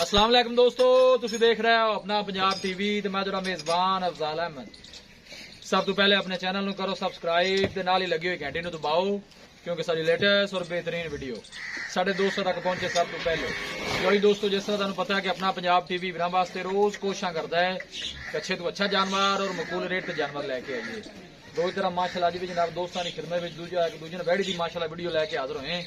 अस्सलाम वालेकुम दोस्तों, तुसी देख रहे हो अपना पंजाब टीवी ते मैं तेरा मेज़बान अफजाल अहमद। सब तो पहले अपने चैनल ਨੂੰ करो सबसक्राइब ते नाल ही लगी हुई घंटी ਨੂੰ दबाओ क्योंकि सारी लेटेस्ट और बेहतरीन वीडियो साढ़े दोस्तों तक पहुंचे सब तो पहले। वही दोस्तों, जिस तरह तुहानू पता है कि अपना पंजाब टीवी वीरां वास्ते रोज कोशिश करता है कि अच्छे तो अच्छा जानवर और मकबूल रेट ते जानवर लैके आइए। दो तरह माशाल्लाह अज भी जनाब दोस्तों की खिदमत में दूजे ने वैड़ी की माशाल्लाह वीडियो लैके हाजिर होए।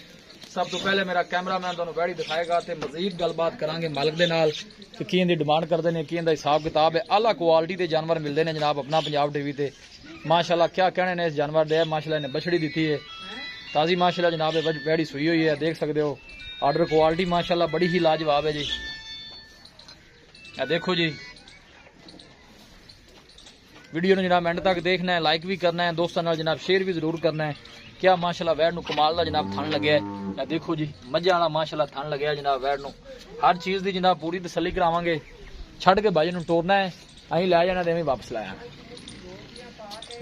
सब तो पहले मेरा कैमरामैन तुहानू वैड़ी दिखाएगा तो मजीद गलबात करांगे मालिक दे नाल कि की इहदी डिमांड करते हैं, की इहदा हिसाब किताब है। आला क्वालिटी के जानवर मिलते हैं जनाब अपना पंजाब टीवी ते। माशाल्लाह क्या कहने ने इस जानवर दे। माशाल्लाह ने बछड़ी दी है ताज़ी माशाल्लाह जनाब वैड़ी सुई हुई है, देख सकते हो। ऑर्डर क्वालिटी माशाल्लाह बड़ी ही लाजवाब है जी। देखो जी, वीडियो जनाब एंड तक देखना है, लाइक भी करना है, दोस्तों नाल जनाब शेयर भी जरूर करना है। क्या माशाल्लाह वैड़ नू कमाल दा जनाब थन लगे है। देखो जी मझां वाला माशाल्लाह थन लगे जनाब वैड़ नू। हर चीज़ की जनाब पूरी तसल्ली करावांगे। छड़ के भाई नू टोरना है, अं लै जाना तो वापस लाया।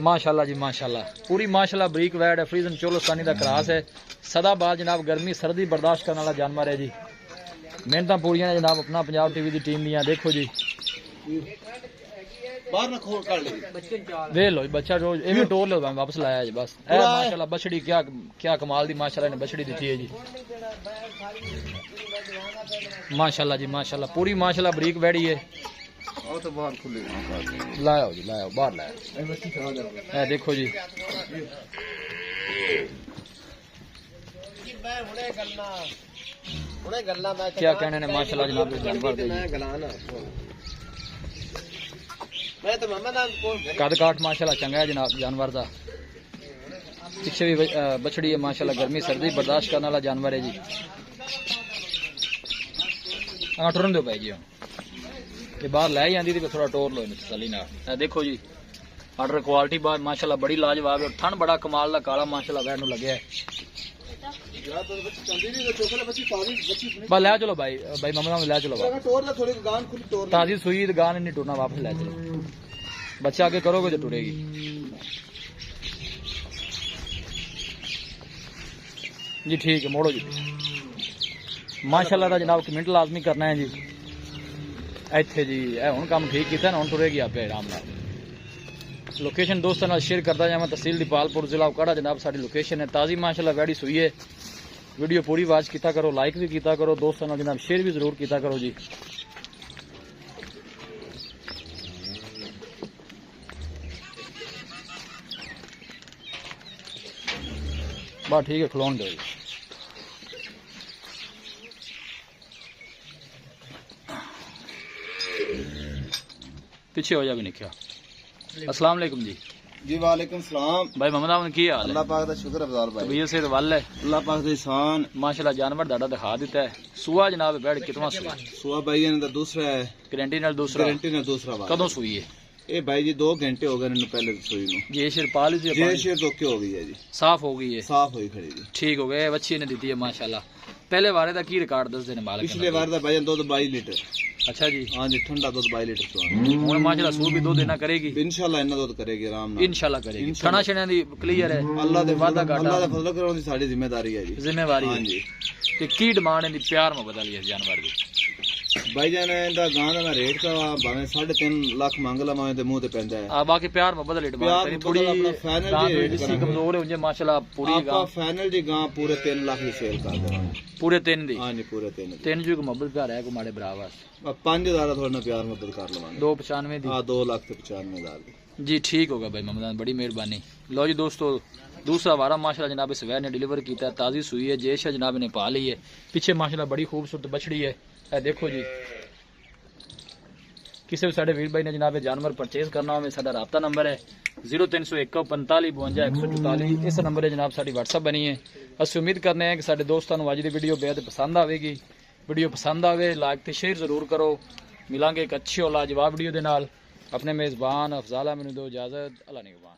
माशाल्लाह जी माशाल्लाह पूरी माशाल्लाह बरीक वैड़ है, फ्रीजन चोलोस्तानी का क्रॉस है। सदाबहार जनाब गर्मी सर्दी बर्दाश्त करने वाला जानवर है जी। मेहनत पूरियां ने जनाब अपना पंजाब टीवी की टीम दियां। देखो जी वे लो बच्चा जो इवें टोर लो वापस लाया जी बस। माशाल्लाह बछड़ी क्या क्या कमाल दी माशाल्लाह ने बछड़ी दी है जी। माशाल्लाह जी माशाल्लाह पूरी माशाल्लाह बरीक वैड़ी है। लाओ जी लाओ बाहर लाओ। देखो जी क्या कहने ने माशाल्लाह जनाब जानवर कद काठ माशाल्लाह चंगा है जनाब जानवर का। पिछे भी बछड़ी है माशाल्लाह, गर्मी सर्दी बर्दाश्त करने वाला जानवर है जी। हाँ टुरन दो भाई जी, ये बाहर लै जाती थी थोड़ा टोर लो तसली ना। देखो जी ऑर्डर क्वालिटी बात माशाल्लाह बड़ी लाजवाब है। थन बड़ा कमाल का काला माशाल्लाह वैन लगे है। बस लै चलो भाई भाई ममदा लै चलो ताजी सुई गान नहीं टूरना, वापस लै चलो। बच्चा आगे करोगे तो टूरेगी। जी ठीक है मोड़ो जी। माशाल्लाह का जनाब कमेंट लाजमी करना है जी। इत्थे जी हुण काम ठीक किया ना, हुण टुरेगी आपे आराम नाल। लोकेशन दोस्तों नाल शेयर करता जावां। तहसील दीपालपुर जिला उकाड़ा जनाब साडी लोकेशन है। ताज़ी माशाल्लाह वैड़ी सुई है। वीडियो पूरी वाच किया करो, लाइक भी किया करो, दोस्तों नाल जनाब शेयर भी जरूर किया करो जी। बस ठीक है खलोन दो जी। पीछे हो जा भी निकया। अस्सलाम वालेकुम जी। जी वालेकुम सलाम भाई मोहम्मद अमन की हाल है? अल्लाह पाक दा शुक्र अफजाल भाई। तबीयत से वल है? अल्लाह पाक दा एहसान। माशाल्लाह जानवर दादा दिखा देता है। सुआ जनाब बैठ कितना सुआ? सुआ भाई ने दूसरा है, गारंटी नाल दूसरा। गारंटी ने दूसरा बार। कदों सुई है ये भाई जी 2 घंटे हो गए इन्हें पहले सोई नु। ये शेर पाली थी? ये शेर तो क्या हो गई है जी? साफ हो गई है, साफ हुई खड़ी जी। ठीक हो गए। बच्ची ने दी है माशाल्लाह। पहले वारे दा की रिकॉर्ड दस देने मालिक? पिछले बार दा भाई दूध 22 लीटर। अच्छा जी। हां जी ठंडा दूध 22 लीटर चो। हुन माशाल्लाह सूर भी दूध देना करेगी इंशाल्लाह। इन्ना दूध करेगी आराम नाल इंशाल्लाह करेगी। खाना छना दी क्लियर है। अल्लाह दे वादा घाटा अल्लाह दे फजल करो दी साडी जिम्मेदारी है जी। जिम्मेवारी हां जी। ते की डिमांड है दी प्यार मोहब्बत वाली इस जानवर दी? भाई जान इंदा गां दा मैं रेट का भावे 3.5 लाख मांग ला मैं ते मुंह ते पैंदा है। बाकी प्यार मोहब्बत वाली डिमांड करी थोड़ी अपना फाइनल जी सी कमजोर है उनजे माशाल्लाह पूरी आपका फाइनल जी गां पूरे 3 लाख की सेल कर देवांगे। पूरे 3 दी? हां जी पूरे 3 3 जो मोहब्बत प्यार है को माड़े भरा वास्ते 5000 थोड़ा ना प्यार मोहब्बत कर लवांगे। 295 दी? हां 2 लाख ते 95,000 दी जी ठीक होगा भाई ममदान, बड़ी मेहरबानी। लो जी दोस्तों दूसरा वारा माशाल्लाह जनाब इस वैन ने डिलीवर किया है। ताज़ी सुई है, जेश है जनाब ने पा ली है। पीछे माशाल्लाह बड़ी खूबसूरत बछड़ी है। देखो जी किसी भी साढ़े वीर भाई ने जनाब जानवर परचेज करना हो साडा राबता नंबर है 0301 45 52 144। इस नंबर है जनाब साडी व्हाट्सअप बनी है। असं उम्मीद करने हैं कि साडे दोस्तों अज की वीडियो बेहद पसंद आएगी। वीडियो पसंद आए लाइक तो शेयर जरूर करो। मिलांगे एक अच्छी और लाजवाब वीडियो के नाल। अपने मेज़बान अफजाल अहमद नूं दो इजाज़त। अल्लाह निगहबान।